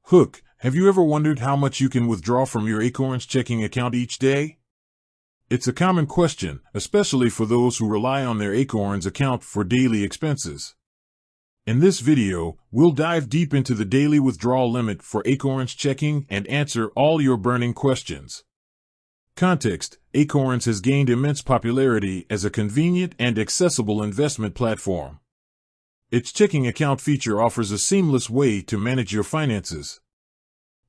Hook, have you ever wondered how much you can withdraw from your Acorns checking account each day? It's a common question, especially for those who rely on their Acorns account for daily expenses. In this video, we'll dive deep into the daily withdrawal limit for Acorns checking and answer all your burning questions. Context: Acorns has gained immense popularity as a convenient and accessible investment platform. Its checking account feature offers a seamless way to manage your finances.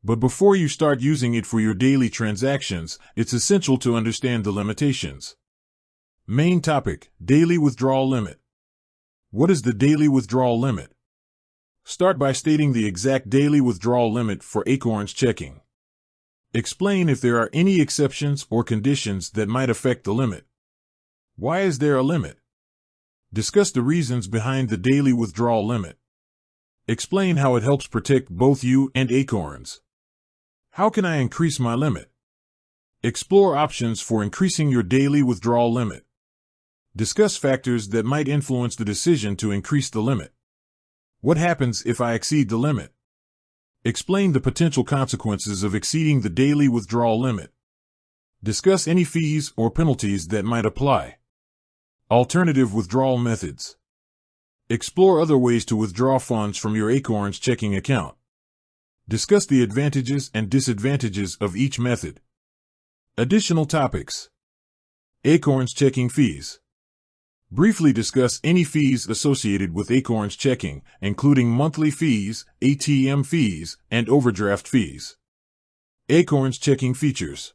But before you start using it for your daily transactions, it's essential to understand the limitations. Main topic: Daily withdrawal limit. What is the daily withdrawal limit? Start by stating the exact daily withdrawal limit for Acorns checking. Explain if there are any exceptions or conditions that might affect the limit. Why is there a limit? Discuss the reasons behind the daily withdrawal limit. Explain how it helps protect both you and Acorns. How can I increase my limit? Explore options for increasing your daily withdrawal limit. Discuss factors that might influence the decision to increase the limit. What happens if I exceed the limit? Explain the potential consequences of exceeding the daily withdrawal limit. Discuss any fees or penalties that might apply. Alternative withdrawal methods. Explore other ways to withdraw funds from your Acorns checking account. Discuss the advantages and disadvantages of each method. Additional topics. Acorns checking fees. Briefly discuss any fees associated with Acorns checking, including monthly fees, ATM fees, and overdraft fees. Acorns checking features.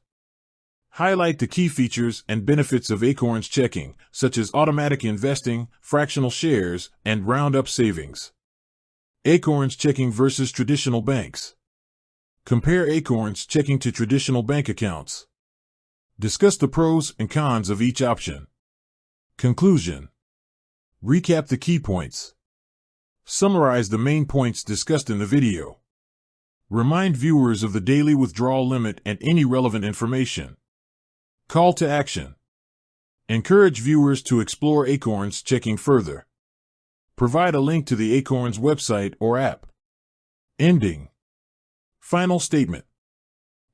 Highlight the key features and benefits of Acorns checking, such as automatic investing, fractional shares, and roundup savings. Acorns checking versus traditional banks. Compare Acorns checking to traditional bank accounts. Discuss the pros and cons of each option. Conclusion. Recap the key points. Summarize the main points discussed in the video. Remind viewers of the daily withdrawal limit and any relevant information. Call to action. Encourage viewers to explore Acorns checking further. Provide a link to the Acorns website or app. Ending. Final statement.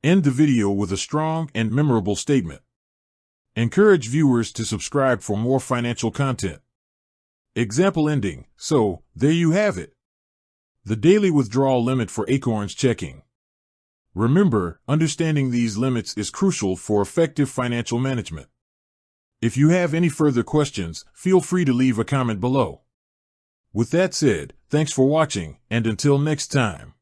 End the video with a strong and memorable statement. Encourage viewers to subscribe for more financial content. Example ending. So, there you have it. The daily withdrawal limit for Acorns checking. Remember, understanding these limits is crucial for effective financial management. If you have any further questions, feel free to leave a comment below. With that said, thanks for watching, and until next time.